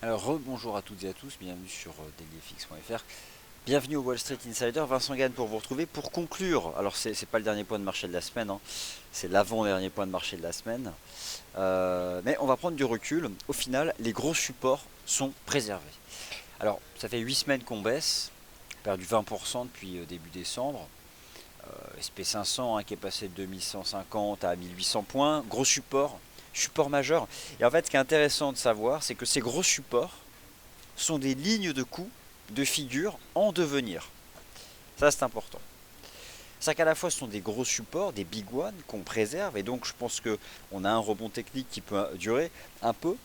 Alors rebonjour à toutes et à tous, bienvenue sur dailyfx.fr. Bienvenue au Wall Street Insider, Vincent Gann pour vous retrouver pour conclure. Alors c'est pas le dernier point de marché de la semaine, hein, c'est l'avant-dernier point de marché de la semaine. Mais on va prendre du recul. Au final, les gros supports sont préservés. Alors ça fait 8 semaines qu'on baisse, perdu 20% depuis début décembre. SP500 qui est passé de 2150 à 1800 points, gros support majeur. Et en fait ce qui est intéressant de savoir, c'est que ces gros supports sont des lignes de coups de figure en devenir. Ça, c'est important. C'est qu'à la fois, ce sont des gros supports, des big ones qu'on préserve, et donc je pense qu'on a un rebond technique qui peut durer un peu,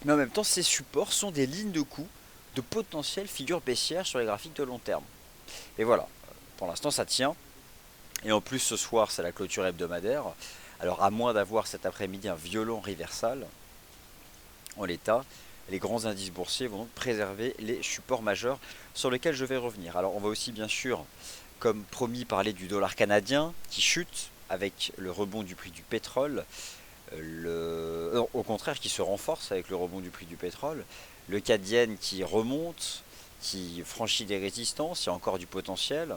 mais en même temps, ces supports sont des lignes de coups de potentielles figures baissières sur les graphiques de long terme. Et voilà, pour l'instant, ça tient. Et en plus, ce soir, c'est la clôture hebdomadaire. Alors, à moins d'avoir cet après-midi un violent reversal, en l'état, les grands indices boursiers vont donc préserver les supports majeurs sur lesquels je vais revenir. Alors on va aussi bien sûr, comme promis, parler du dollar canadien qui chute avec le rebond du prix du pétrole, au contraire qui se renforce avec le rebond du prix du pétrole, le CAD yen qui remonte, qui franchit des résistances, il y a encore du potentiel,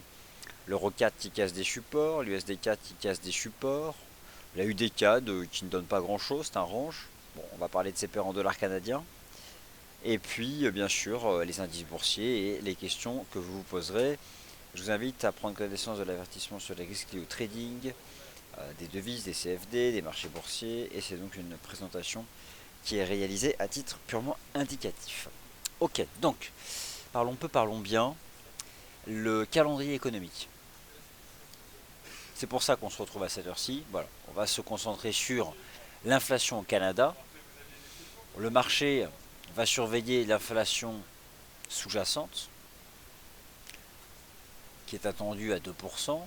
l'euro 4 qui casse des supports, l'USD 4 qui casse des supports, la UD qui ne donne pas grand chose, c'est un range. Bon, on va parler de ces paires en dollars canadiens. Et puis, bien sûr, les indices boursiers et les questions que vous vous poserez. Je vous invite à prendre connaissance de l'avertissement sur les risques liés au trading, des devises, des CFD, des marchés boursiers. Et c'est donc une présentation qui est réalisée à titre purement indicatif. Ok, donc, parlons peu, parlons bien. Le calendrier économique. C'est pour ça qu'on se retrouve à cette heure-ci. Voilà, on va se concentrer sur l'inflation au Canada. Le marché va surveiller l'inflation sous-jacente, qui est attendue à 2%,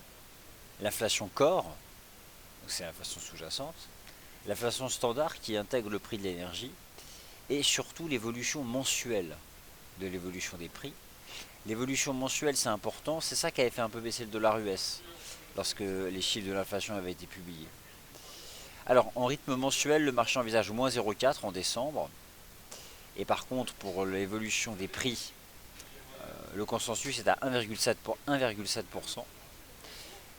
l'inflation core, c'est l'inflation sous-jacente, l'inflation standard qui intègre le prix de l'énergie, et surtout l'évolution mensuelle de l'évolution des prix. L'évolution mensuelle, c'est important, c'est ça qui avait fait un peu baisser le dollar US lorsque les chiffres de l'inflation avaient été publiés. Alors, en rythme mensuel, le marché envisage moins 0,4 en décembre, et par contre, pour l'évolution des prix, le consensus est à 1,7%.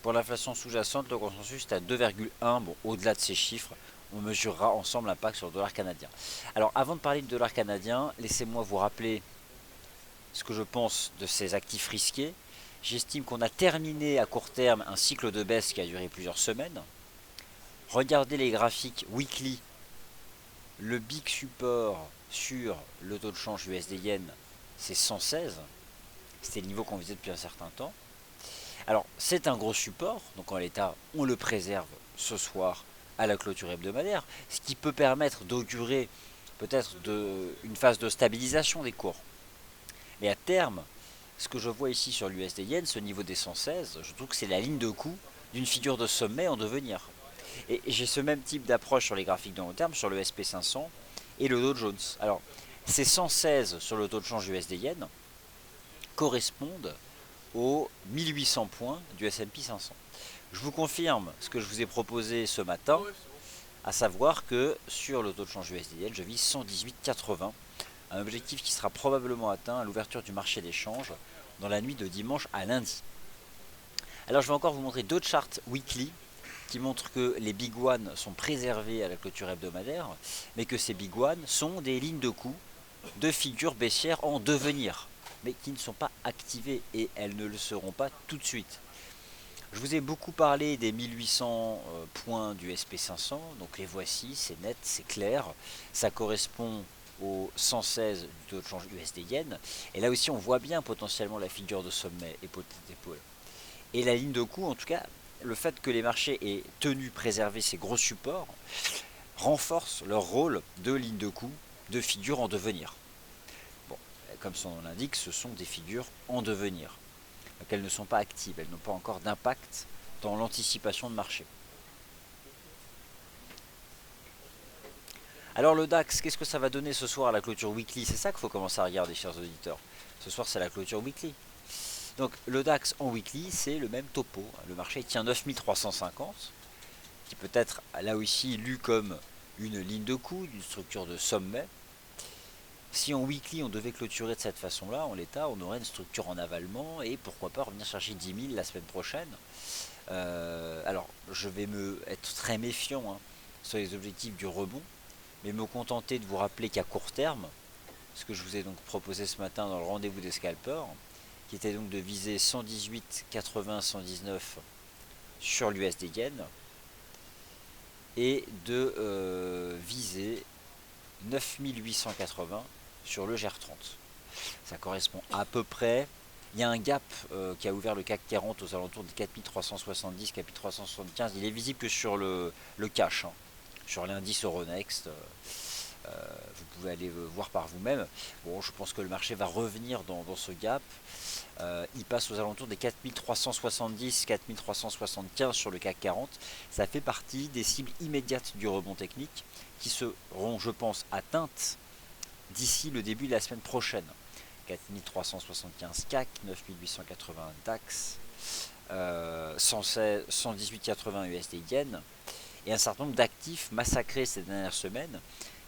Pour l'inflation sous-jacente, le consensus est à 2,1. Bon, au-delà de ces chiffres, on mesurera ensemble l'impact sur le dollar canadien. Alors, avant de parler du dollar canadien, laissez-moi vous rappeler ce que je pense de ces actifs risqués. J'estime qu'on a terminé à court terme un cycle de baisse qui a duré plusieurs semaines. Regardez les graphiques weekly. Le big support sur le taux de change USD-Yen, c'est 116. C'était le niveau qu'on visait depuis un certain temps. Alors, c'est un gros support, donc en l'état, on le préserve ce soir à la clôture hebdomadaire, ce qui peut permettre d'augurer peut-être une phase de stabilisation des cours. Mais à terme, ce que je vois ici sur l'USD Yen, ce niveau des 116, je trouve que c'est la ligne de coup d'une figure de sommet en devenir. Et j'ai ce même type d'approche sur les graphiques de long terme, sur le SP500 et le Dow Jones. Alors, ces 116 sur le taux de change USD Yen correspondent aux 1800 points du S&P 500. Je vous confirme ce que je vous ai proposé ce matin, à savoir que sur le taux de change USD, je vise 118,80, un objectif qui sera probablement atteint à l'ouverture du marché d'échange dans la nuit de dimanche à lundi. Alors je vais encore vous montrer deux charts weekly qui montrent que les big ones sont préservés à la clôture hebdomadaire, mais que ces big ones sont des lignes de coup de figures baissières en devenir, mais qui ne sont pas activées et elles ne le seront pas tout de suite. Je vous ai beaucoup parlé des 1800 points du SP500, donc les voici, c'est net, c'est clair, ça correspond au 116 du taux de change USD-Yen, et là aussi on voit bien potentiellement la figure de sommet, épaule-épaule. Et la ligne de coup, en tout cas, le fait que les marchés aient tenu préserver ces gros supports, renforce leur rôle de ligne de coup, de figure en devenir. Bon, comme son nom l'indique, ce sont des figures en devenir. Donc elles ne sont pas actives, elles n'ont pas encore d'impact dans l'anticipation de marché. Alors le DAX, qu'est-ce que ça va donner ce soir à la clôture weekly? C'est ça qu'il faut commencer à regarder, chers auditeurs. Ce soir, c'est la clôture weekly. Donc le DAX en weekly, c'est le même topo. Le marché tient 9350, qui peut être là aussi lu comme une ligne de coup, une structure de sommet. Si en weekly on devait clôturer de cette façon-là, en l'état, on aurait une structure en avalement et pourquoi pas revenir chercher 10 000 la semaine prochaine. Alors, je vais être très méfiant hein, sur les objectifs du rebond, mais me contenter de vous rappeler qu'à court terme, ce que je vous ai donc proposé ce matin dans le rendez-vous des scalpers, qui était donc de viser 118, 80, 119 sur l'USD Yen et de viser 9880 sur le GR30. Ça correspond à peu près. Il y a un gap qui a ouvert le CAC 40 aux alentours des 4370, 4375. Il est visible que sur le cash, hein, sur l'indice Euronext. Vous pouvez aller voir par vous-même. Bon, je pense que le marché va revenir dans ce gap. Il passe aux alentours des 4370, 4375 sur le CAC 40. Ça fait partie des cibles immédiates du rebond technique qui seront, je pense, atteintes d'ici le début de la semaine prochaine. 4375 CAC, 9880 DAX, 118,80 USD Yen et un certain nombre d'actifs massacrés ces dernières semaines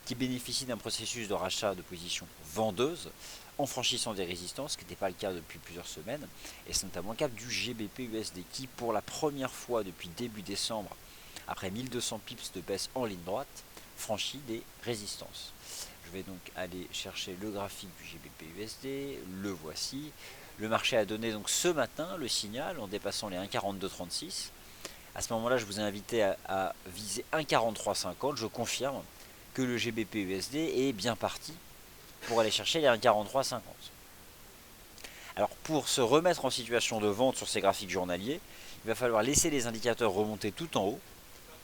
qui bénéficient d'un processus de rachat de positions vendeuses en franchissant des résistances, ce qui n'était pas le cas depuis plusieurs semaines, et c'est notamment le cas du GBP USD qui, pour la première fois depuis début décembre, après 1200 pips de baisse en ligne droite, franchit des résistances. Je vais donc aller chercher le graphique du GBP USD, le voici. Le marché a donné donc ce matin le signal en dépassant les 1,4236. À ce moment-là, je vous ai invité à viser 1,4350. Je confirme que le GBP USD est bien parti pour aller chercher les 1,4350. Alors pour se remettre en situation de vente sur ces graphiques journaliers, il va falloir laisser les indicateurs remonter tout en haut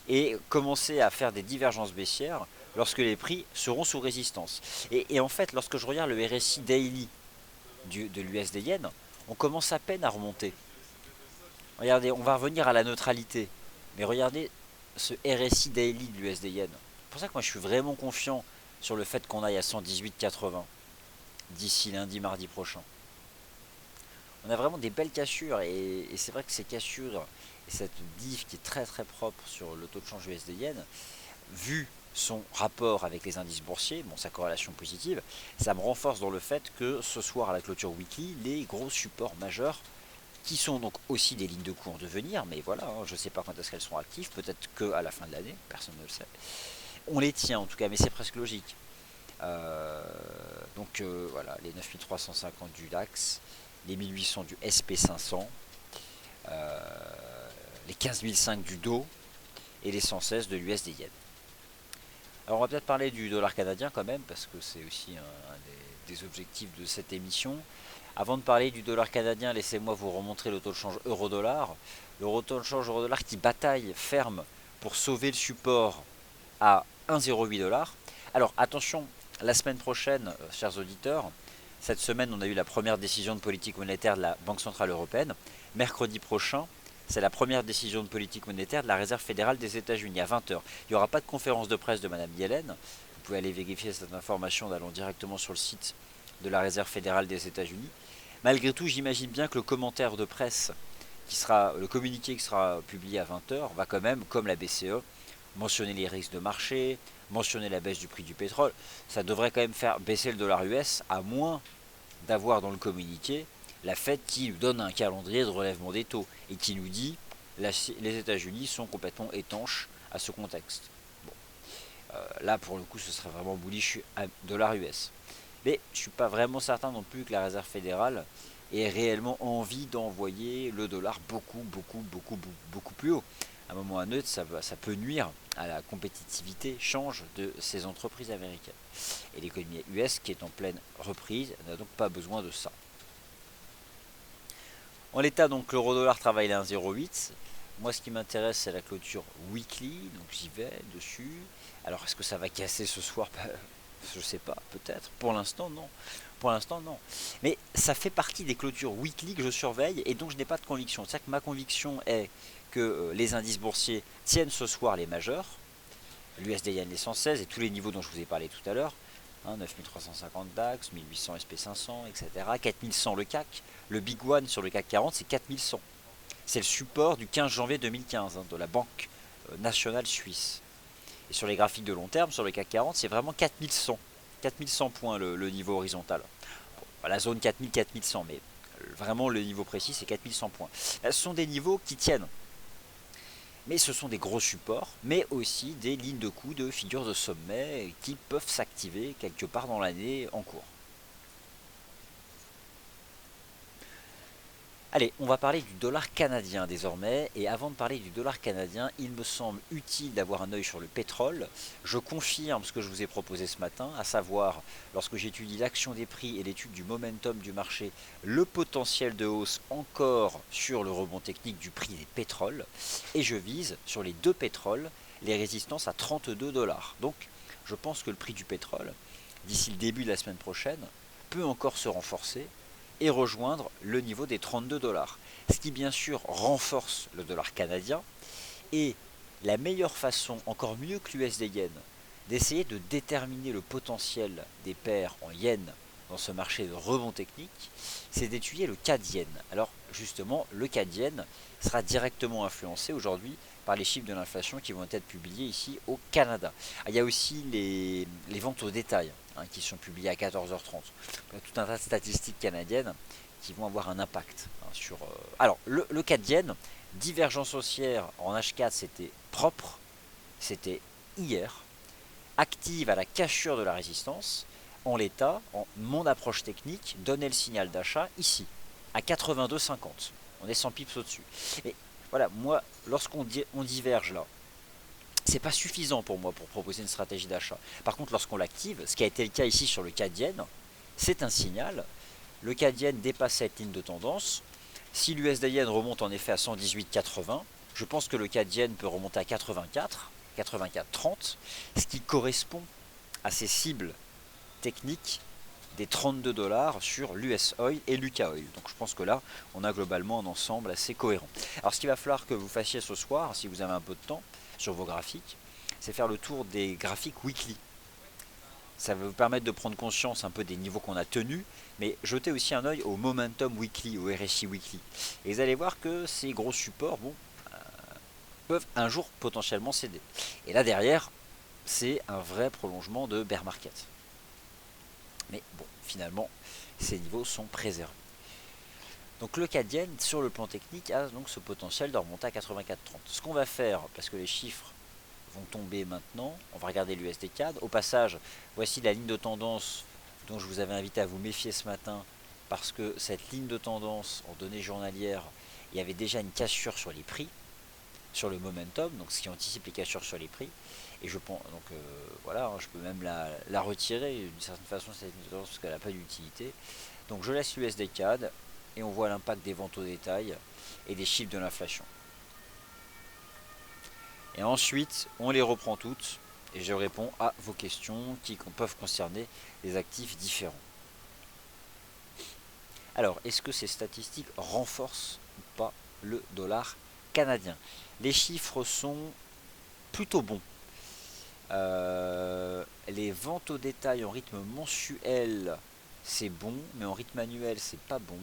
et commencer à faire des divergences baissières lorsque les prix seront sous résistance. Et en fait, lorsque je regarde le RSI daily de l'USD Yen, on commence à peine à remonter. Regardez, on va revenir à la neutralité, mais regardez ce RSI daily de l'USD Yen. C'est pour ça que moi je suis vraiment confiant sur le fait qu'on aille à 118,80 d'ici lundi, mardi prochain. On a vraiment des belles cassures et c'est vrai que ces cassures et cette diff qui est très très propre sur le taux de change USD Yen, vu son rapport avec les indices boursiers, bon sa corrélation positive, ça me renforce dans le fait que ce soir à la clôture weekly, les gros supports majeurs, qui sont donc aussi des lignes de cours de venir, mais voilà, hein, je ne sais pas quand est-ce qu'elles seront actives, peut-être qu'à la fin de l'année, personne ne le sait. On les tient en tout cas, mais c'est presque logique. Voilà, les 9350 du DAX, les 1800 du SP500, les 15005 du DO et les 116 de l'USD Yen. Alors on va peut-être parler du dollar canadien quand même, parce que c'est aussi un des objectifs de cette émission. Avant de parler du dollar canadien, laissez-moi vous remontrer le taux de change euro-dollar. Le taux de change euro-dollar qui bataille ferme pour sauver le support à 1,08 $. Alors attention, la semaine prochaine, chers auditeurs, cette semaine on a eu la première décision de politique monétaire de la Banque Centrale Européenne. Mercredi prochain, c'est la première décision de politique monétaire de la Réserve fédérale des États-Unis à 20 h. Il n'y aura pas de conférence de presse de Madame Yellen. Vous pouvez aller vérifier cette information en allant directement sur le site de la Réserve fédérale des États-Unis. Malgré tout, j'imagine bien que le commentaire de presse, le communiqué qui sera publié à 20 h, va quand même, comme la BCE, mentionner les risques de marché, mentionner la baisse du prix du pétrole. Ça devrait quand même faire baisser le dollar US, à moins d'avoir dans le communiqué la Fed qui nous donne un calendrier de relèvement des taux et qui nous dit les États-Unis sont complètement étanches à ce contexte. Bon. Là, pour le coup, ce serait vraiment bullish à dollar US. Mais je ne suis pas vraiment certain non plus que la Réserve fédérale ait réellement envie d'envoyer le dollar beaucoup plus haut. À un moment ou à un autre, ça peut nuire à la compétitivité change de ces entreprises américaines. Et l'économie US, qui est en pleine reprise, n'a donc pas besoin de ça. En l'état, donc, l'euro-dollar travaille à 1,08. Moi, ce qui m'intéresse, c'est la clôture weekly, donc j'y vais dessus. Alors, est-ce que ça va casser ce soir? Je sais pas, peut-être. Pour l'instant, non. Pour l'instant, non. Mais ça fait partie des clôtures weekly que je surveille et donc je n'ai pas de conviction. C'est-à-dire que ma conviction est que les indices boursiers tiennent ce soir les majeurs, l'USD Yen les 116 et tous les niveaux dont je vous ai parlé tout à l'heure, 9350 DAX, 1800 SP500, etc. 4100 le CAC, le Big One sur le CAC 40 c'est 4100. C'est le support du 15 janvier 2015 de la Banque nationale suisse. Et sur les graphiques de long terme, sur le CAC 40, c'est vraiment 4100. 4100 points le niveau horizontal. Bon, la zone 4000-4100, mais vraiment le niveau précis c'est 4100 points. Ce sont des niveaux qui tiennent. Mais ce sont des gros supports, mais aussi des lignes de coups de figures de sommet qui peuvent s'activer quelque part dans l'année en cours. Allez, on va parler du dollar canadien désormais, et avant de parler du dollar canadien, il me semble utile d'avoir un œil sur le pétrole. Je confirme ce que je vous ai proposé ce matin, à savoir, lorsque j'étudie l'action des prix et l'étude du momentum du marché, le potentiel de hausse encore sur le rebond technique du prix des pétroles, et je vise sur les deux pétroles les résistances à 32 dollars. Donc, je pense que le prix du pétrole, d'ici le début de la semaine prochaine, peut encore se renforcer et rejoindre le niveau des 32 dollars. Ce qui bien sûr renforce le dollar canadien et la meilleure façon, encore mieux que l'USD Yen, d'essayer de déterminer le potentiel des paires en Yen dans ce marché de rebond technique, c'est d'étudier le CAD Yen. Alors justement, le CAD Yen sera directement influencé aujourd'hui par les chiffres de l'inflation qui vont être publiés ici au Canada. Il y a aussi les ventes au détail qui sont publiées à 14h30. Il y a tout un tas de statistiques canadiennes qui vont avoir un impact sur... Alors, le CAD Yen, divergence haussière en H4, c'était propre, c'était hier, active à la cassure de la résistance. En l'état, mon approche technique donnait le signal d'achat ici, à 82,50. On est 100 pips au-dessus. Et voilà, moi, lorsqu'on diverge là, c'est pas suffisant pour moi pour proposer une stratégie d'achat. Par contre, lorsqu'on l'active, ce qui a été le cas ici sur le CAD Yen, c'est un signal. Le CAD Yen dépasse cette ligne de tendance. Si l'USD Yen remonte en effet à 118,80, je pense que le CAD Yen peut remonter à 84, 84,30, ce qui correspond à ces cibles techniques des 32 dollars sur l'US Oil et l'UK Oil. Donc je pense que là, on a globalement un ensemble assez cohérent. Alors ce qu'il va falloir que vous fassiez ce soir, si vous avez un peu de temps, sur vos graphiques, c'est faire le tour des graphiques weekly. Ça va vous permettre de prendre conscience un peu des niveaux qu'on a tenus, mais jetez aussi un œil au Momentum Weekly, au RSI Weekly. Et vous allez voir que ces gros supports peuvent un jour potentiellement céder. Et là derrière, c'est un vrai prolongement de bear market. Mais bon, finalement, ces niveaux sont préservés. Donc le CAD Yen, sur le plan technique, a donc ce potentiel de remonter à 84,30. Ce qu'on va faire, parce que les chiffres vont tomber maintenant, on va regarder l'USD CAD. Au passage, voici la ligne de tendance dont je vous avais invité à vous méfier ce matin, parce que cette ligne de tendance en données journalières, il y avait déjà une cassure sur les prix, sur le momentum, donc ce qui anticipe les cassures sur les prix. Et je pense, donc voilà, je peux même la retirer d'une certaine façon cette ligne de tendance parce qu'elle n'a pas d'utilité. Donc je laisse l'USD CAD et on voit l'impact des ventes au détail et des chiffres de l'inflation. Et ensuite, on les reprend toutes et je réponds à vos questions qui peuvent concerner des actifs différents. Alors, est-ce que ces statistiques renforcent ou pas le dollar canadien? Les chiffres sont plutôt bons. Les ventes au détail en rythme mensuel, c'est bon, mais en rythme annuel, c'est pas bon.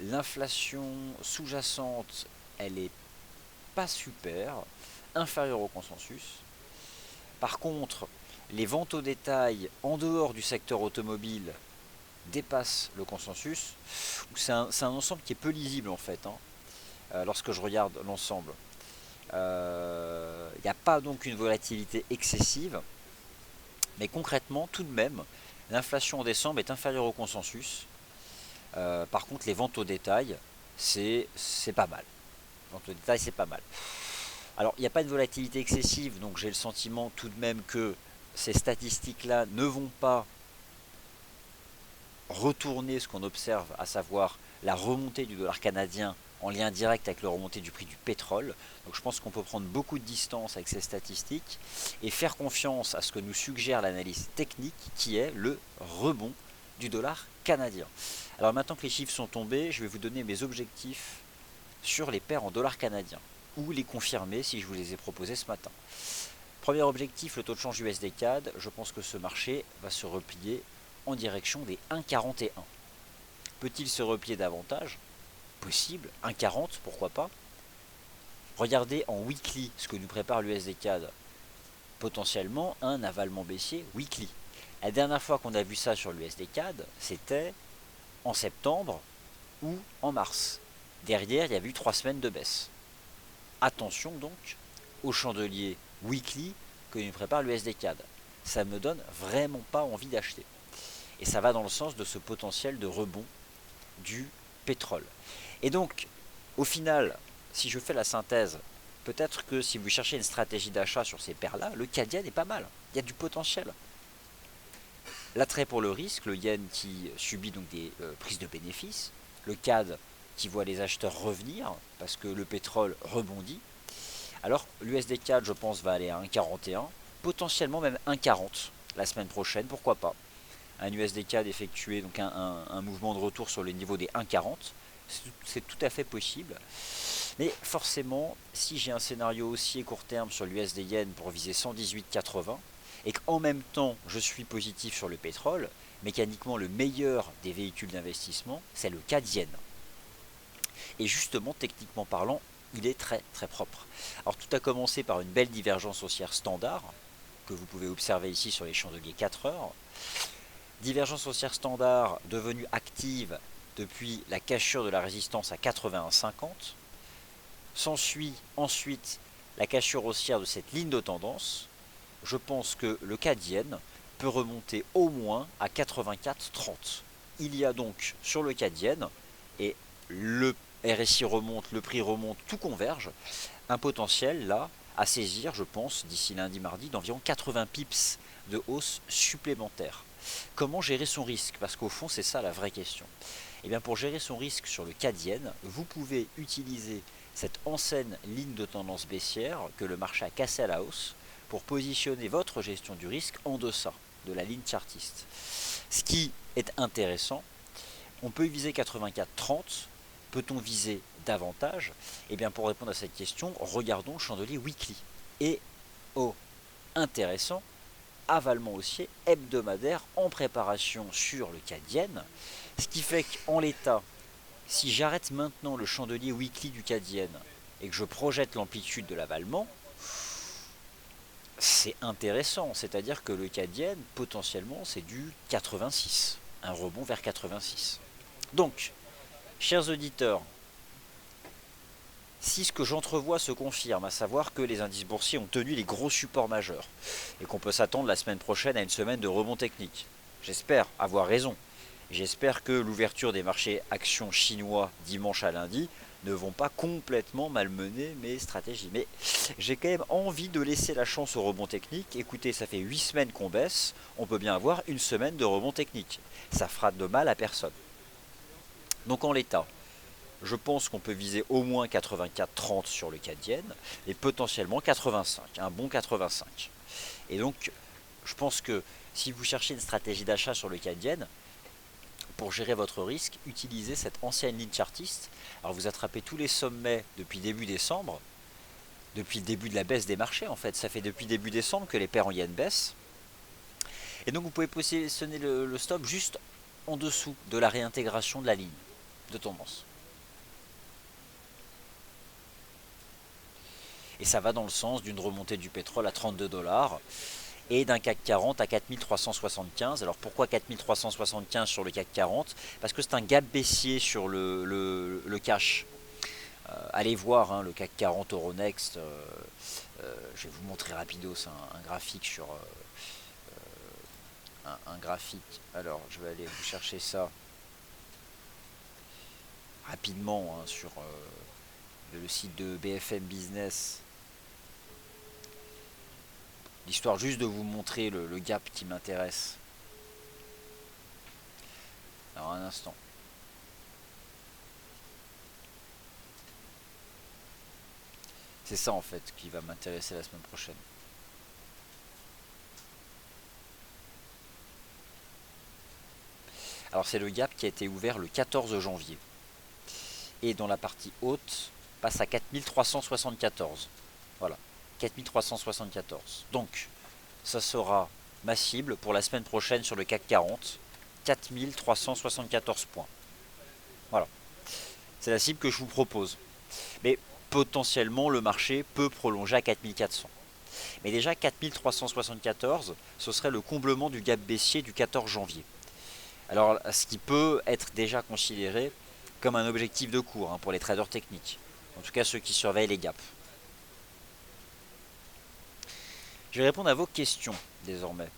L'inflation sous-jacente, elle est pas super, inférieure au consensus. Par contre, les ventes au détail en dehors du secteur automobile dépassent le consensus. C'est un ensemble qui est peu lisible en fait, lorsque je regarde l'ensemble. Il n'y a pas donc une volatilité excessive, mais concrètement, tout de même, l'inflation en décembre est inférieure au consensus. Par contre, les ventes au détail, c'est pas mal. Les ventes au détail, c'est pas mal. Alors, il n'y a pas de volatilité excessive, donc j'ai le sentiment tout de même que ces statistiques-là ne vont pas retourner ce qu'on observe, à savoir la remontée du dollar canadien en lien direct avec la remontée du prix du pétrole. Donc je pense qu'on peut prendre beaucoup de distance avec ces statistiques et faire confiance à ce que nous suggère l'analyse technique qui est le rebond du dollar canadien. Alors maintenant que les chiffres sont tombés, je vais vous donner mes objectifs sur les paires en dollars canadiens ou les confirmer si je vous les ai proposés ce matin. Premier objectif, le taux de change USD CAD. Je pense que ce marché va se replier en direction des 1,41. Peut-il se replier davantage? Possible. 1,40, pourquoi pas. Regardez en weekly ce que nous prépare l'USD CAD. Potentiellement un avalement baissier weekly. La dernière fois qu'on a vu ça sur l'USD CAD, c'était en septembre ou en mars. Derrière, il y a eu 3 semaines de baisse. Attention donc au chandelier weekly que nous prépare l'USD CAD. Ça me donne vraiment pas envie d'acheter. Et ça va dans le sens de ce potentiel de rebond du pétrole. Et donc, au final, si je fais la synthèse, peut-être que si vous cherchez une stratégie d'achat sur ces paires-là, le CAD yen est pas mal. Il y a du potentiel. L'attrait pour le risque, le yen qui subit donc des prises de bénéfices, le CAD qui voit les acheteurs revenir parce que le pétrole rebondit. Alors l'USD CAD, je pense, va aller à 1,41, potentiellement même 1,40 la semaine prochaine, pourquoi pas. Un USD CAD effectué, donc un mouvement de retour sur le niveau des 1,40, c'est tout à fait possible. Mais forcément, si j'ai un scénario haussier court terme sur l'USD Yen pour viser 118,80 et qu'en même temps je suis positif sur le pétrole, mécaniquement le meilleur des véhicules d'investissement, c'est le CAD Yen. Et justement, techniquement parlant, il est très très propre. Alors tout a commencé par une belle divergence haussière standard, que vous pouvez observer ici sur les chandeliers 4 heures. Divergence haussière standard devenue active depuis la cassure de la résistance à 81,50. S'ensuit ensuite la cassure haussière de cette ligne de tendance. Je pense que le CAD Yen peut remonter au moins à 84,30. Il y a donc sur le CAD Yen, et le RSI remonte, le prix remonte, tout converge, un potentiel là à saisir, je pense, d'ici lundi-mardi, d'environ 80 pips de hausse supplémentaire. Comment gérer son risque? Parce qu'au fond, c'est ça la vraie question. Et bien pour gérer son risque sur le CAD Yen, vous pouvez utiliser cette ancienne ligne de tendance baissière que le marché a cassée à la hausse pour positionner votre gestion du risque en deçà de la ligne chartiste. Ce qui est intéressant, on peut viser 84,30. Peut-on viser davantage? Et bien pour répondre à cette question, regardons le chandelier weekly. Et intéressant, avalement haussier hebdomadaire en préparation sur le CAD Yen. Ce qui fait qu'en l'état, si j'arrête maintenant le chandelier weekly du CAD Yen et que je projette l'amplitude de l'avalement, c'est intéressant. C'est-à-dire que le CAD Yen, potentiellement, c'est du 86. Un rebond vers 86. Donc, chers auditeurs, si ce que j'entrevois se confirme, à savoir que les indices boursiers ont tenu les gros supports majeurs, et qu'on peut s'attendre la semaine prochaine à une semaine de rebond technique, j'espère avoir raison. J'espère que l'ouverture des marchés actions chinois dimanche à lundi ne vont pas complètement malmener mes stratégies. Mais j'ai quand même envie de laisser la chance au rebond technique. Écoutez, ça fait 8 semaines qu'on baisse, on peut bien avoir une semaine de rebond technique. Ça fera de mal à personne. Donc en l'état, je pense qu'on peut viser au moins 84,30 sur le CAD Yen et potentiellement 85, un bon 85. Et donc, je pense que si vous cherchez une stratégie d'achat sur le CAD Yen, pour gérer votre risque, utilisez cette ancienne ligne chartiste. Alors vous attrapez tous les sommets depuis début décembre, depuis le début de la baisse des marchés en fait. Ça fait depuis début décembre que les paires en yen baissent. Et donc vous pouvez positionner le stop juste en dessous de la réintégration de la ligne de tendance. Et ça va dans le sens d'une remontée du pétrole à 32 $. Et d'un CAC 40 à 4375. Alors pourquoi 4375 sur le CAC 40? Parce que c'est un gap baissier sur le cash. Allez voir hein, le CAC 40 Euronext. Je vais vous montrer rapidos un graphique sur un graphique. Alors je vais aller vous chercher ça rapidement hein, sur le site de BFM Business. L'histoire juste de vous montrer le gap qui m'intéresse. Alors un instant. C'est ça en fait qui va m'intéresser la semaine prochaine. Alors c'est le gap qui a été ouvert le 14 janvier. Et dans la partie haute, passe à 4374. Voilà. 4374. Donc, ça sera ma cible pour la semaine prochaine sur le CAC 40. 4374 points. Voilà. C'est la cible que je vous propose. Mais potentiellement, le marché peut prolonger à 4400. Mais déjà 4374, ce serait le comblement du gap baissier du 14 janvier. Alors ce qui peut être déjà considéré comme un objectif de cours pour les traders techniques. En tout cas ceux qui surveillent les gaps. Je vais répondre à vos questions désormais.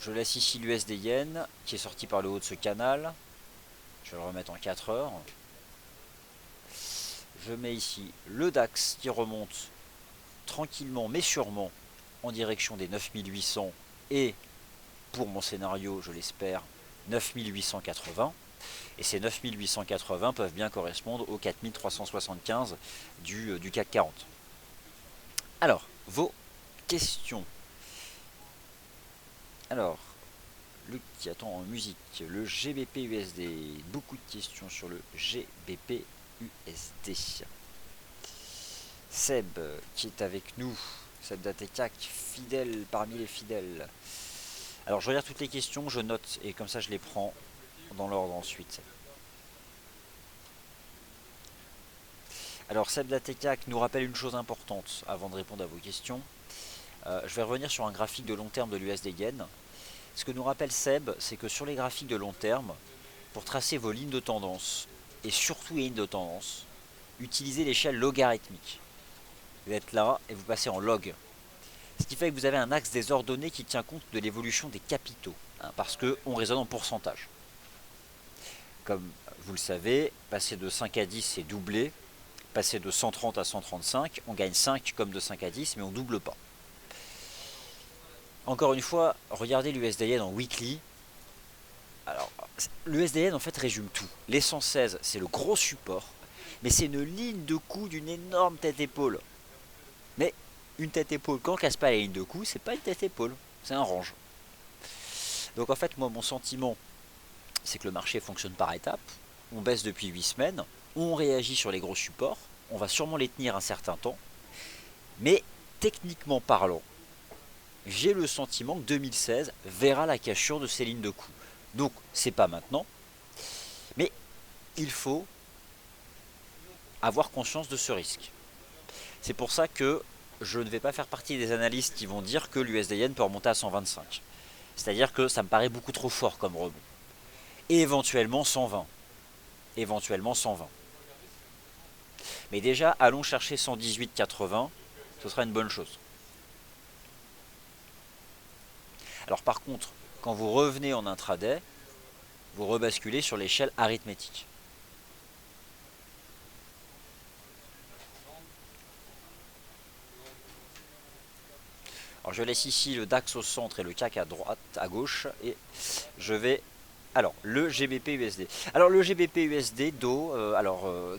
Je laisse ici l'USD Yen qui est sorti par le haut de ce canal. Je vais le remettre en 4 heures. Je mets ici le DAX qui remonte tranquillement mais sûrement en direction des 9800 et pour mon scénario, je l'espère, 9880. Et ces 9880 peuvent bien correspondre aux 4375 du CAC 40. Alors, vos questions. Alors, Luc qui attend en musique, le GBP USD. Beaucoup de questions sur le GBP USD. Seb qui est avec nous. Seb d'Atecac, fidèle parmi les fidèles. Alors je regarde toutes les questions, je note et comme ça je les prends dans l'ordre ensuite. Alors Seb d'Atecac nous rappelle une chose importante avant de répondre à vos questions. Je vais revenir sur un graphique de long terme de l'USD Yen. Ce que nous rappelle Seb, c'est que sur les graphiques de long terme, pour tracer vos lignes de tendance, et surtout les lignes de tendance, utilisez l'échelle logarithmique. Vous êtes là et vous passez en log. Ce qui fait que vous avez un axe des ordonnées qui tient compte de l'évolution des capitaux, parce qu'on raisonne en pourcentage. Comme vous le savez, passer de 5 à 10 c'est doubler, passer de 130 à 135, on gagne 5 comme de 5 à 10, mais on ne double pas. Encore une fois, regardez l'USD Yen en weekly. Alors, l'USD Yen en fait résume tout. Les 116 c'est le gros support, mais c'est une ligne de coup d'une énorme tête-épaule. Mais une tête-épaule, quand on casse pas la ligne de coup, c'est pas une tête-épaule, c'est un range. Donc en fait, moi, mon sentiment, c'est que le marché fonctionne par étapes. On baisse depuis 8 semaines, on réagit sur les gros supports, on va sûrement les tenir un certain temps, mais techniquement parlant, j'ai le sentiment que 2016 verra la cassure de ces lignes de coup. Donc, c'est pas maintenant, mais il faut avoir conscience de ce risque. C'est pour ça que je ne vais pas faire partie des analystes qui vont dire que l'USD Yen peut remonter à 125. C'est-à-dire que ça me paraît beaucoup trop fort comme rebond. Et éventuellement 120. Éventuellement 120. Mais déjà, allons chercher 118,80. Ce sera une bonne chose. Alors par contre, quand vous revenez en intraday, vous rebasculez sur l'échelle arithmétique. Alors je laisse ici le DAX au centre et le CAC à droite, à gauche, et je vais... Alors, le GBP USD. Alors le GBP USD, Do,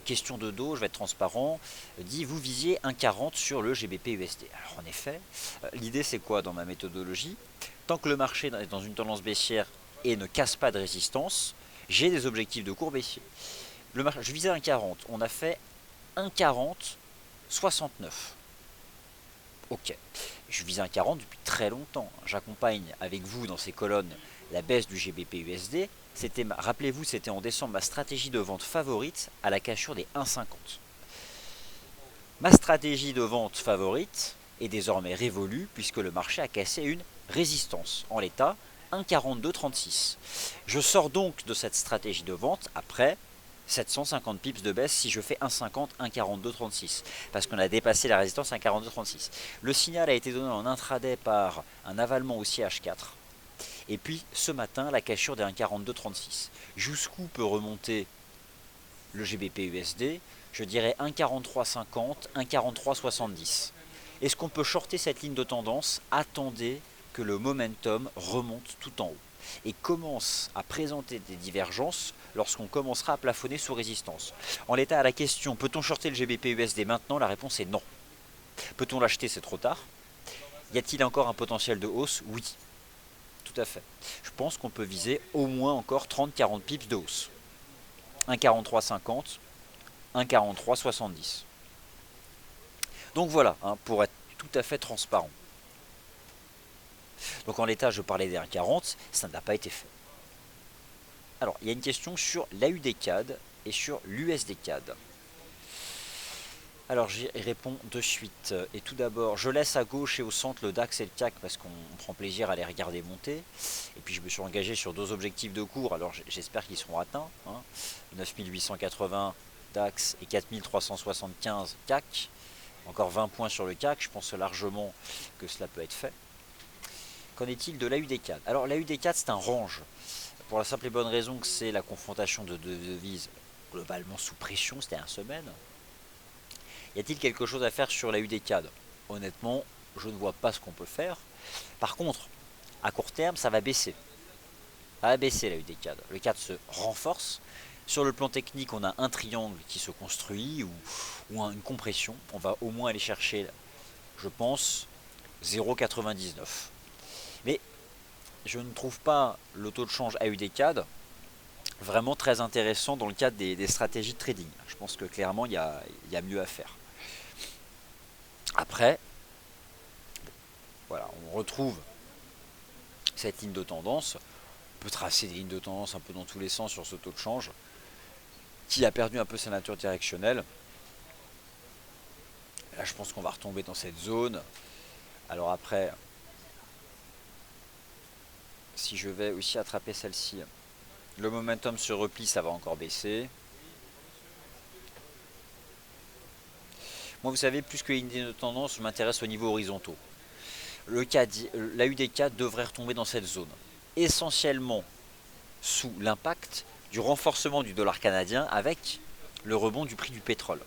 question de Do, je vais être transparent, dit vous visiez 1,40 sur le GBP USD. Alors en effet, l'idée c'est quoi dans ma méthodologie? Tant que le marché est dans une tendance baissière et ne casse pas de résistance, j'ai des objectifs de cours baissier. Je visais 1,40, on a fait 1,40, 69. Ok, je vise un 40 depuis très longtemps. J'accompagne avec vous dans ces colonnes la baisse du GBP USD. Rappelez-vous, c'était en décembre ma stratégie de vente favorite à la cassure des 1,50. Ma stratégie de vente favorite est désormais révolue puisque le marché a cassé une résistance. En l'état, 1,4236. Je sors donc de cette stratégie de vente après 750 pips de baisse si je fais 1,50, 1,4236 parce qu'on a dépassé la résistance à 1,4236. Le signal a été donné en intraday par un avalement haussier H4 et puis ce matin la cassure des 1,4236. Jusqu'où peut remonter le GBP USD? Je dirais 1,4350, 1,4370. Est-ce qu'on peut shorter cette ligne de tendance? Attendez que le momentum remonte tout en haut et commence à présenter des divergences lorsqu'on commencera à plafonner sous résistance. En l'état à la question, peut-on shorter le GBP USD maintenant? La réponse est non. Peut-on l'acheter? C'est trop tard. Y a-t-il encore un potentiel de hausse? Oui, tout à fait. Je pense qu'on peut viser au moins encore 30-40 pips de hausse. 1,4350, 1,4370. Donc voilà, pour être tout à fait transparent. Donc en l'état, je parlais des 1,40, ça n'a pas été fait. Alors, il y a une question sur l'AUD CAD et sur l'USD CAD. Alors j'y réponds de suite. Et tout d'abord, je laisse à gauche et au centre le DAX et le CAC parce qu'on prend plaisir à les regarder monter. Et puis je me suis engagé sur deux objectifs de cours, alors j'espère qu'ils seront atteints, hein. 9880 DAX et 4375 CAC. Encore 20 points sur le CAC, je pense largement que cela peut être fait. Qu'en est-il de l'AUD4? Alors l'AUD4 c'est un range, pour la simple et bonne raison que c'est la confrontation de deux devises globalement sous pression, c'était 1 semaine. Y a-t-il quelque chose à faire sur la UD4? Honnêtement, je ne vois pas ce qu'on peut faire. Par contre, à court terme, ça va baisser. Ça va baisser la UD4. Le CAD se renforce. Sur le plan technique, on a un triangle qui se construit ou une compression. On va au moins aller chercher, je pense, 0,99. Mais je ne trouve pas le taux de change AUD-CAD vraiment très intéressant dans le cadre des stratégies de trading. Je pense que clairement, il y a mieux à faire. Après, voilà, on retrouve cette ligne de tendance. On peut tracer des lignes de tendance un peu dans tous les sens sur ce taux de change qui a perdu un peu sa nature directionnelle. Là, je pense qu'on va retomber dans cette zone. Alors après, si je vais aussi attraper celle-ci, le momentum se replie, ça va encore baisser. Moi, vous savez, plus que les lignes de tendance, je m'intéresse aux niveaux horizontaux. L'AUD4 devrait retomber dans cette zone. Essentiellement sous l'impact du renforcement du dollar canadien avec le rebond du prix du pétrole.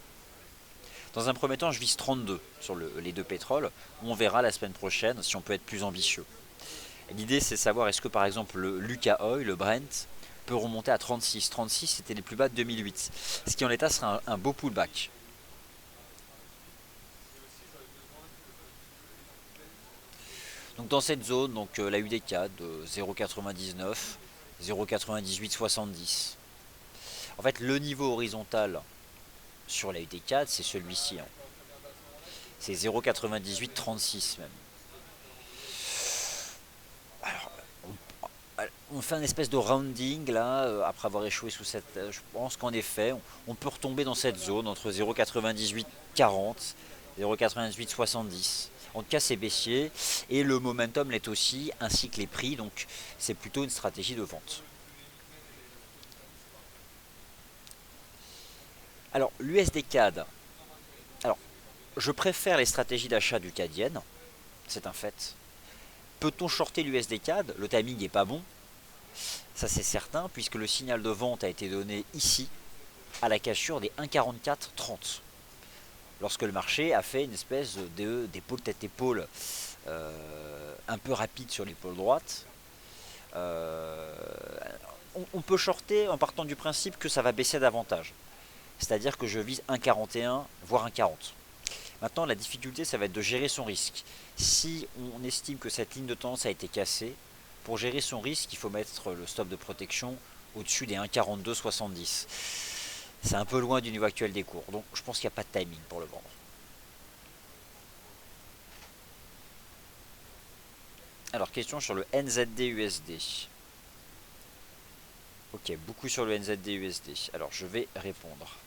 Dans un premier temps, je vise 32 sur les deux pétroles. On verra la semaine prochaine si on peut être plus ambitieux. L'idée, c'est de savoir est-ce que par exemple le Lucas Oil, le Brent, peut remonter à 36. 36, c'était les plus bas de 2008. Ce qui en l'état sera un beau pullback. Donc dans cette zone, donc la UD4 de 0,99, 0,9870. En fait, le niveau horizontal sur la UD4, c'est celui-ci, hein. C'est 0,9836 même. Alors, on fait un espèce de rounding là, après avoir échoué sous cette. Je pense qu'en effet, on peut retomber dans cette zone entre 0,9840, 0,9870. En tout cas, c'est baissier et le momentum l'est aussi, ainsi que les prix. Donc, c'est plutôt une stratégie de vente. Alors, l'USD-CAD. Alors, je préfère les stratégies d'achat du CAD yen, c'est un fait. Peut-on shorter l'USD-CAD? Le timing n'est pas bon, ça c'est certain, puisque le signal de vente a été donné ici, à la cassure des 1,4430. Lorsque le marché a fait une espèce d'épaule tête-épaule un peu rapide sur l'épaule droite. Euh, on peut shorter en partant du principe que ça va baisser davantage. C'est-à-dire que je vise 1,41 voire 1,40. Maintenant, la difficulté, ça va être de gérer son risque. Si on estime que cette ligne de tendance a été cassée, pour gérer son risque, il faut mettre le stop de protection au-dessus des 1,4270. C'est un peu loin du niveau actuel des cours, donc je pense qu'il n'y a pas de timing pour le vendre. Alors, question sur le NZD-USD. Ok, beaucoup sur le NZD-USD. Alors, je vais répondre.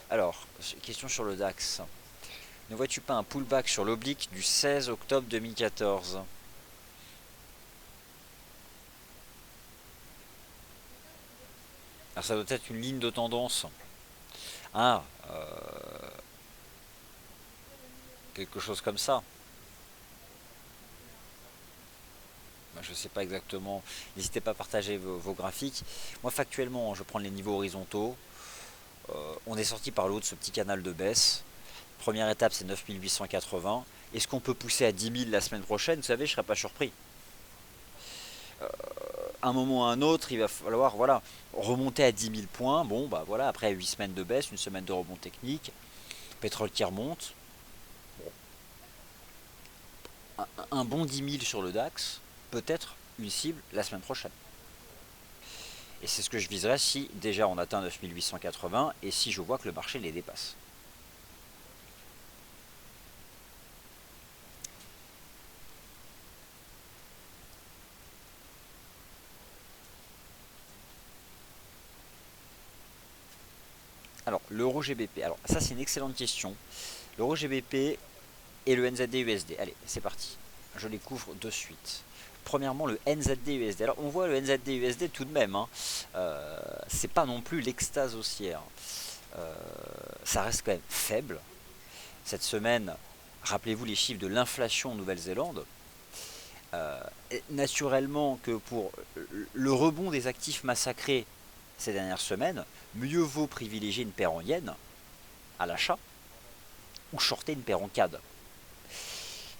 Alors, question sur le DAX. Ne vois-tu pas un pullback sur l'oblique du 16 octobre 2014? Alors ça doit être une ligne de tendance. Ah, quelque chose comme ça. Je ne sais pas exactement. N'hésitez pas à partager vos graphiques. Moi, factuellement, je prends les niveaux horizontaux. On est sorti par le haut de ce petit canal de baisse. Première étape, c'est 9880. Est-ce qu'on peut pousser à 10 000 la semaine prochaine? Vous savez, je ne serais pas surpris. Un moment ou un autre, il va falloir remonter à 10 000 points. Bon, bah voilà, après 8 semaines de baisse, une semaine de rebond technique, pétrole qui remonte. Bon. Un bon 10 000 sur le DAX, peut-être une cible la semaine prochaine. Et c'est ce que je viserais si déjà on atteint 9880 et si je vois que le marché les dépasse. Alors, l'euro GBP. Alors, ça, c'est une excellente question. L'euro GBP et le NZD USD. Allez, c'est parti. Je les couvre de suite. Premièrement, le NZD USD. Alors, on voit le NZD USD tout de même. Hein. C'est pas non plus l'extase haussière. Ça reste quand même faible. Cette semaine, rappelez-vous les chiffres de l'inflation en Nouvelle-Zélande. Naturellement que pour le rebond des actifs massacrés ces dernières semaines, mieux vaut privilégier une paire en yens à l'achat ou shorter une paire en CAD.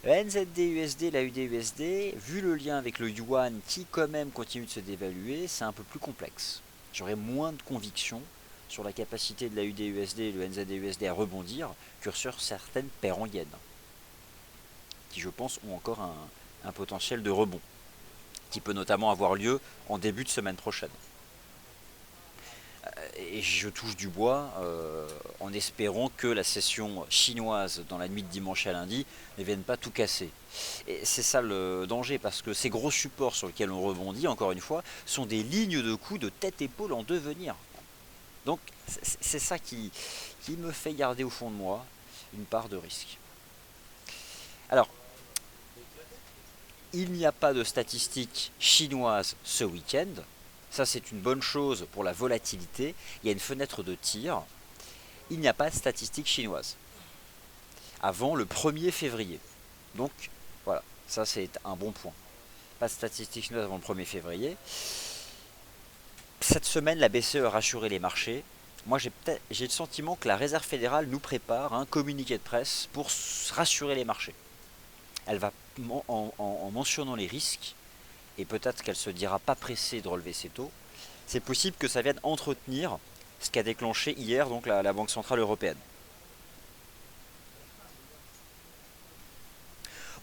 La NZD USD, la UD USD, vu le lien avec le yuan qui quand même continue de se dévaluer, c'est un peu plus complexe. J'aurais moins de conviction sur la capacité de la UD USD et le NZD USD à rebondir que sur certaines paires en yens, qui je pense ont encore un potentiel de rebond, qui peut notamment avoir lieu en début de semaine prochaine. Et je touche du bois en espérant que la session chinoise dans la nuit de dimanche à lundi ne vienne pas tout casser. Et c'est ça le danger, parce que ces gros supports sur lesquels on rebondit, encore une fois, sont des lignes de coups de tête-épaule en devenir. Donc c'est ça qui me fait garder au fond de moi une part de risque. Alors, il n'y a pas de statistiques chinoises ce week-end. Ça, c'est une bonne chose pour la volatilité. Il y a une fenêtre de tir. Il n'y a pas de statistiques chinoises avant le 1er février. Donc, voilà, ça c'est un bon point. Pas de statistiques chinoises avant le 1er février. Cette semaine, la BCE a rassuré les marchés. Moi, j'ai le sentiment que la Réserve fédérale nous prépare un communiqué de presse pour rassurer les marchés. Elle va, en mentionnant les risques, et peut-être qu'elle se dira pas pressée de relever ses taux, c'est possible que ça vienne entretenir ce qu'a déclenché hier donc la Banque Centrale Européenne.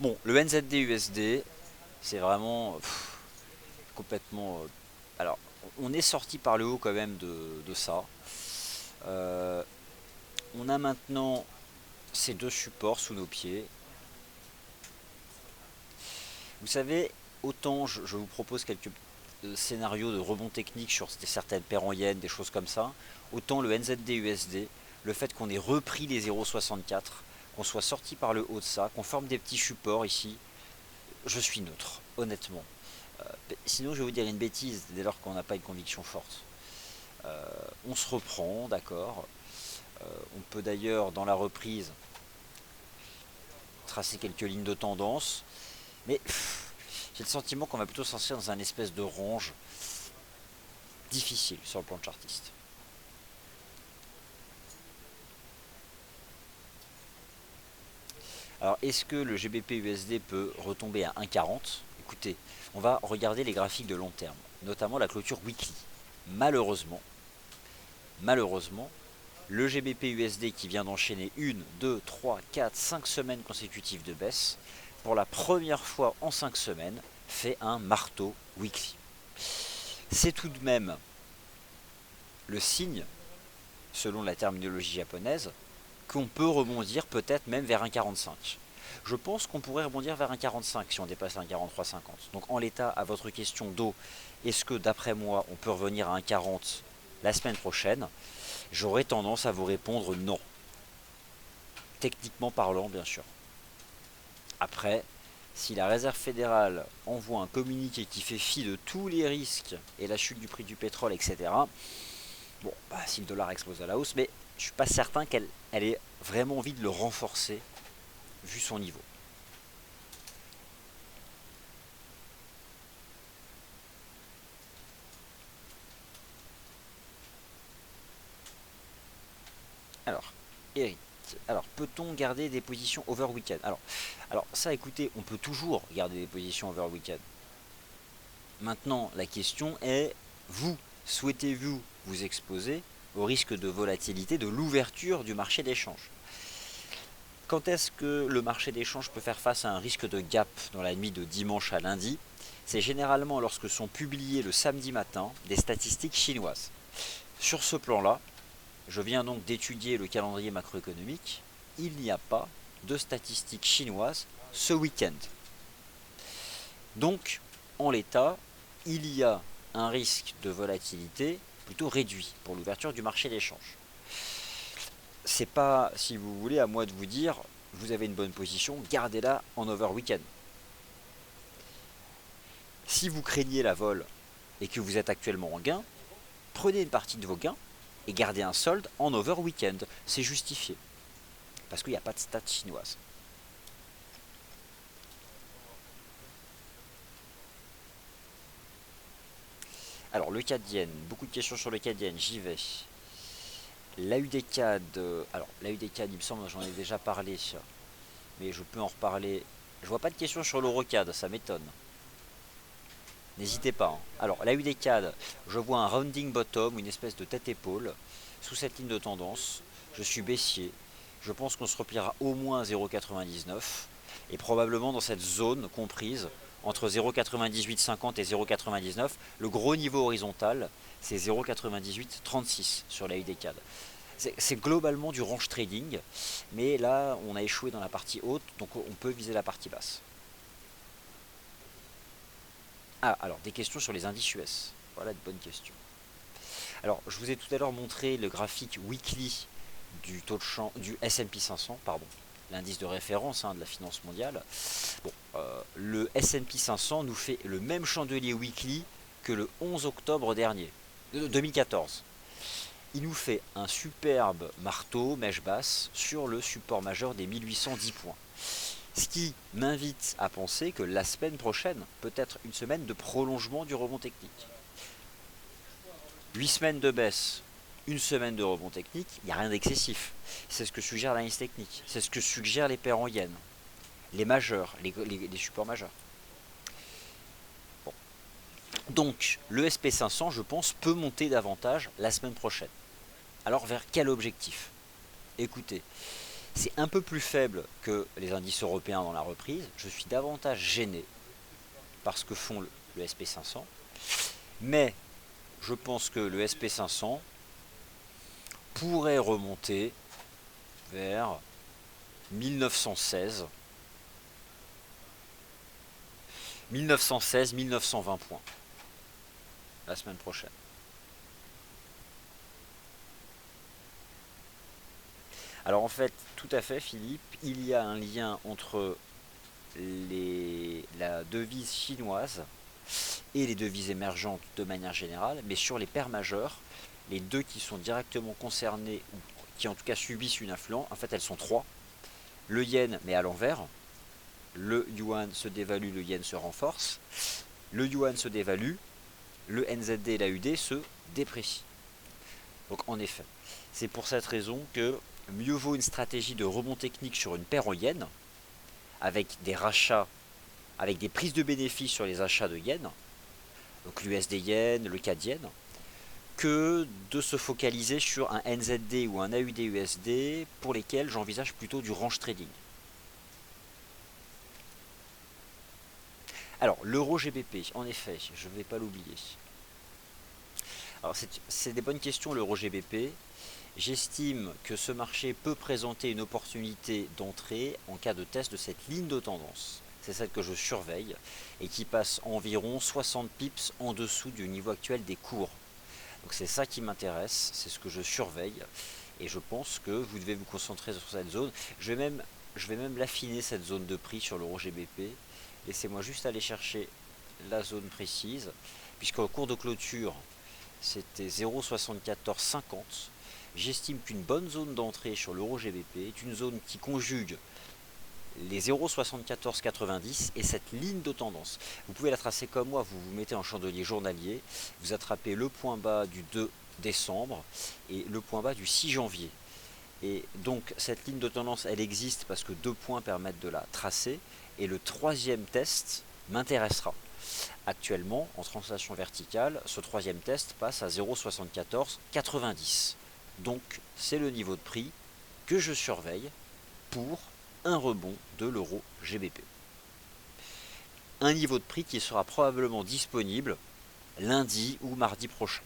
Bon, le NZD USD, c'est vraiment complètement... alors, on est sorti par le haut quand même de ça. On a maintenant ces deux supports sous nos pieds. Vous savez, autant je vous propose quelques scénarios de rebond technique sur certaines paires en yens, des choses comme ça, autant le NZD USD, le fait qu'on ait repris les 0,64, qu'on soit sorti par le haut de ça, qu'on forme des petits supports ici, je suis neutre, honnêtement. Sinon, je vais vous dire une bêtise dès lors qu'on n'a pas une conviction forte. On se reprend, d'accord. On peut d'ailleurs, dans la reprise, tracer quelques lignes de tendance, mais j'ai le sentiment qu'on va plutôt s'inscrire dans un espèce de range difficile sur le plan chartiste. Alors, est-ce que le GBP USD peut retomber à 1,40? Écoutez, on va regarder les graphiques de long terme, notamment la clôture weekly. Malheureusement, le GBP USD qui vient d'enchaîner 1, 2, 3, 4, 5 semaines consécutives de baisse, pour la première fois en 5 semaines, fait un marteau weekly. C'est tout de même le signe, selon la terminologie japonaise, qu'on peut rebondir peut-être même vers un 45. Je pense qu'on pourrait rebondir vers un 45 si on dépasse un 43,50. Donc en l'état, à votre question d'eau, est-ce que d'après moi on peut revenir à un 40 la semaine prochaine? J'aurais tendance à vous répondre non. Techniquement parlant, bien sûr. Après, si la Réserve fédérale envoie un communiqué qui fait fi de tous les risques et la chute du prix du pétrole, etc., bon, si le dollar explose à la hausse, mais je ne suis pas certain qu'elle ait vraiment envie de le renforcer vu son niveau. Alors, Eric, peut-on garder des positions over weekend? Alors ça, écoutez, on peut toujours garder des positions over weekend. Maintenant, la question est, vous, souhaitez-vous vous exposer au risque de volatilité de l'ouverture du marché d'échange? Quand est-ce que le marché d'échange peut faire face à un risque de gap dans la nuit de dimanche à lundi? C'est généralement lorsque sont publiées le samedi matin des statistiques chinoises. Sur ce plan-là, je viens donc d'étudier le calendrier macroéconomique. Il n'y a pas de statistiques chinoises ce week-end. Donc, en l'état, il y a un risque de volatilité plutôt réduit pour l'ouverture du marché d'échange. c'est pas, si vous voulez, à moi de vous dire, vous avez une bonne position, gardez-la en over weekend. Si vous craignez la vol et que vous êtes actuellement en gain, prenez une partie de vos gains et gardez un solde en over weekend. C'est justifié. Parce qu'il n'y a pas de stats chinoises. Alors le CAD yen, beaucoup de questions sur le CAD yen, j'y vais. L'AUD-CAD, alors l'AUD-CAD il me semble j'en ai déjà parlé, mais je peux en reparler. Je vois pas de questions sur l'EuroCAD, ça m'étonne. N'hésitez pas, hein. Alors l'AUD-CAD, je vois un rounding bottom, une espèce de tête-épaule, sous cette ligne de tendance. Je suis baissier, je pense qu'on se repliera au moins à 0,99 et probablement dans cette zone comprise entre 0,9850 et 0,99. Le gros niveau horizontal, c'est 0,9836 sur la UD-CAD. C'est globalement du range trading, mais là on a échoué dans la partie haute, donc on peut viser la partie basse. Ah, alors des questions sur les indices US. Voilà de bonnes questions. Alors, je vous ai tout à l'heure montré le graphique weekly du taux de change du S&P 500, pardon, l'indice de référence de la finance mondiale. Bon, le S&P 500 nous fait le même chandelier weekly que le 11 octobre dernier, 2014. Il nous fait un superbe marteau mèche basse sur le support majeur des 1810 points. Ce qui m'invite à penser que la semaine prochaine peut être une semaine de prolongement du rebond technique. 8 semaines de baisse, une semaine de rebond technique, il n'y a rien d'excessif. C'est ce que suggère l'analyse technique. C'est ce que suggèrent les paires en yen. Les majeurs, les supports majeurs. Bon. Donc, le SP500, je pense, peut monter davantage la semaine prochaine. Alors, vers quel objectif? Écoutez, c'est un peu plus faible que les indices européens dans la reprise. Je suis davantage gêné par ce que font le SP500. Mais je pense que le SP500 pourrait remonter vers 1916, 1920 points la semaine prochaine. Alors en fait, tout à fait Philippe, il y a un lien entre la devise chinoise et les devises émergentes de manière générale, mais sur les paires majeures, les deux qui sont directement concernées, ou qui en tout cas subissent une influence, en fait elles sont trois. Le yen, mais à l'envers. Le yuan se dévalue, le yen se renforce. Le yuan se dévalue, le NZD et l'AUD se déprécient. Donc en effet, c'est pour cette raison que mieux vaut une stratégie de rebond technique sur une paire en yen, avec des rachats, avec des prises de bénéfices sur les achats de yen, donc l'USD yen, le CAD yen, que de se focaliser sur un NZD ou un AUD USD pour lesquels j'envisage plutôt du range trading. Alors, l'euro GBP, en effet, je ne vais pas l'oublier. Alors, c'est des bonnes questions, l'euro GBP. J'estime que ce marché peut présenter une opportunité d'entrée en cas de test de cette ligne de tendance. C'est celle que je surveille et qui passe environ 60 pips en dessous du niveau actuel des cours. Donc c'est ça qui m'intéresse, c'est ce que je surveille et je pense que vous devez vous concentrer sur cette zone. Je vais même l'affiner cette zone de prix sur l'euro GBP. Laissez-moi juste aller chercher la zone précise, puisqu'au cours de clôture, c'était 0,7450. J'estime qu'une bonne zone d'entrée sur l'euro GBP est une zone qui conjugue les 0,7490 et cette ligne de tendance. Vous pouvez la tracer comme moi, vous vous mettez en chandelier journalier, vous attrapez le point bas du 2 décembre et le point bas du 6 janvier. Et donc cette ligne de tendance, elle existe parce que deux points permettent de la tracer. Et le troisième test m'intéressera. Actuellement, en translation verticale, ce troisième test passe à 0,7490. Donc c'est le niveau de prix que je surveille pour un rebond de l'euro GBP. Un niveau de prix qui sera probablement disponible lundi ou mardi prochain.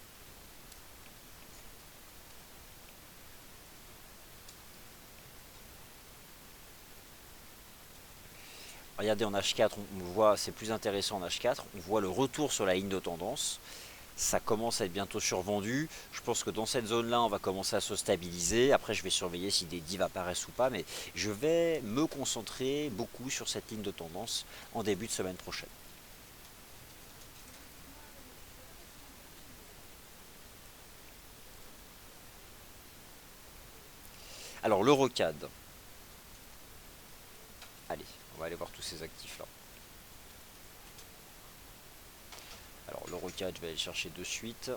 Regardez en H4, on voit, c'est plus intéressant en H4, on voit le retour sur la ligne de tendance. ça commence à être bientôt survendu. Je pense que dans cette zone-là, on va commencer à se stabiliser. Après, je vais surveiller si des divs apparaissent ou pas, mais je vais me concentrer beaucoup sur cette ligne de tendance en début de semaine prochaine. Alors, l'Eurocad. Allez, on va aller voir tous ces actifs-là. Alors, l'Eurocad, je vais aller le chercher de suite.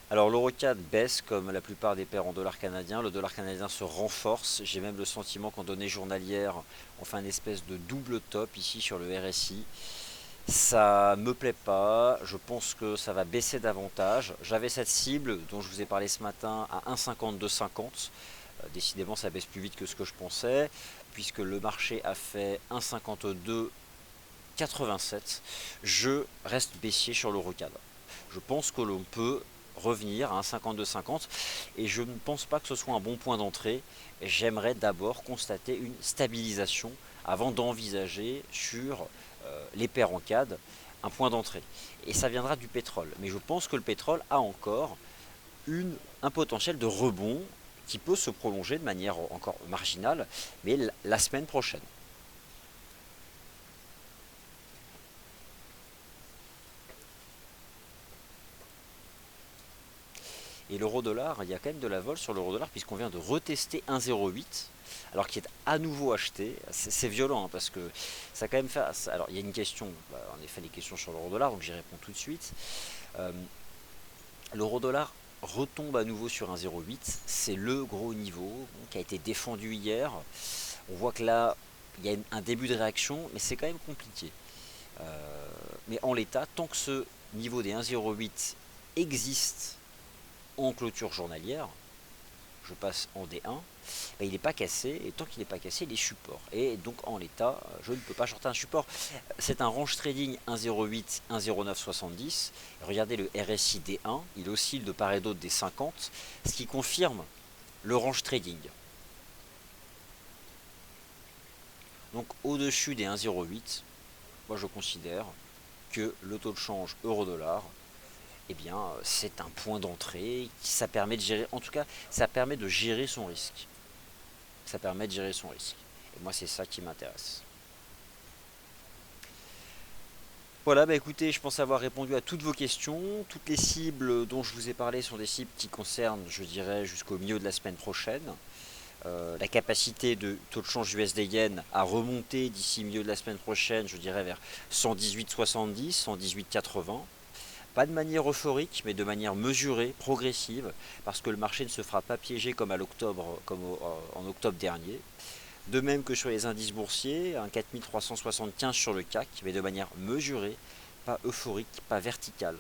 Alors l'Eurocad baisse comme la plupart des paires en dollars canadiens. Le dollar canadien se renforce. J'ai même le sentiment qu'en données journalières, on fait une espèce de double top ici sur le RSI. Ça me plaît pas. Je pense que ça va baisser davantage. J'avais cette cible dont je vous ai parlé ce matin à 1,5250. Décidément, ça baisse plus vite que ce que je pensais, puisque le marché a fait 1,5287. Je reste baissier sur l'Eurocad. Je pense que l'on peut revenir à un 52,50 et je ne pense pas que ce soit un bon point d'entrée. J'aimerais d'abord constater une stabilisation avant d'envisager sur les paires en CAD un point d'entrée. Et ça viendra du pétrole. Mais je pense que le pétrole a encore un potentiel de rebond qui peut se prolonger de manière encore marginale, mais la semaine prochaine. Et l'euro-dollar, il y a quand même de la vol sur l'euro-dollar puisqu'on vient de retester 1,08 alors qu'il est à nouveau acheté. C'est violent hein, parce que ça a quand même fait... Alors il y a une question, en effet les questions sur l'euro-dollar, donc j'y réponds tout de suite. L'euro-dollar retombe à nouveau sur 1,08, c'est le gros niveau qui a été défendu hier. On voit que là, il y a un début de réaction, mais c'est quand même compliqué. Mais en l'état, tant que ce niveau des 1,08 existe en clôture journalière, je passe en D1, ben il n'est pas cassé, et tant qu'il n'est pas cassé, il est support. Et donc en l'état, je ne peux pas shorter un support. C'est un range trading 1,08, 1,0970. Regardez le RSI D1, il oscille de part et d'autre des 50, ce qui confirme le range trading. Donc au-dessus des 1,08, moi je considère que le taux de change euro-dollar, eh bien, c'est un point d'entrée, ça permet de gérer, en tout cas, ça permet de gérer son risque. Ça permet de gérer son risque. Et moi, c'est ça qui m'intéresse. Voilà, bah écoutez, je pense avoir répondu à toutes vos questions. Toutes les cibles dont je vous ai parlé sont des cibles qui concernent, je dirais, jusqu'au milieu de la semaine prochaine. La capacité de taux de change USD-Yen à remonter d'ici milieu de la semaine prochaine, je dirais vers 118,70, 118,80. Pas de manière euphorique, mais de manière mesurée, progressive, parce que le marché ne se fera pas piéger comme en octobre dernier. De même que sur les indices boursiers, un 4375 sur le CAC, mais de manière mesurée, pas euphorique, pas verticale,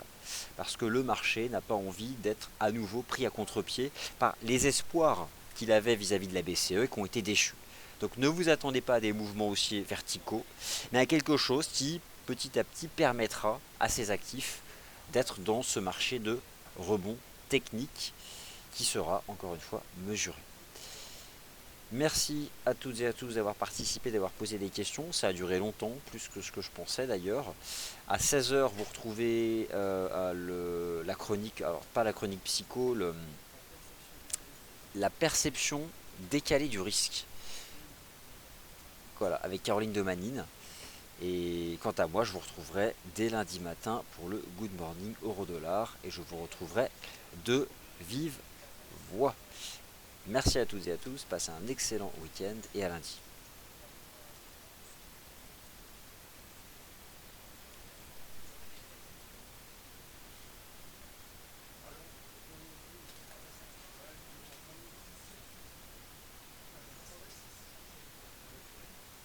parce que le marché n'a pas envie d'être à nouveau pris à contre-pied par les espoirs qu'il avait vis-à-vis de la BCE et qui ont été déchus. Donc ne vous attendez pas à des mouvements aussi verticaux, mais à quelque chose qui, petit à petit, permettra à ces actifs d'être dans ce marché de rebond technique qui sera encore une fois mesuré. Merci à toutes et à tous d'avoir participé, d'avoir posé des questions. Ça a duré longtemps, plus que ce que je pensais d'ailleurs. À 16 h, vous retrouvez la chronique, alors pas la chronique psycho, la perception décalée du risque. Voilà, avec Caroline de Manine. Et quant à moi, je vous retrouverai dès lundi matin pour le Good Morning Euro-Dollar et je vous retrouverai de vive voix. Merci à toutes et à tous, passez un excellent week-end et à lundi.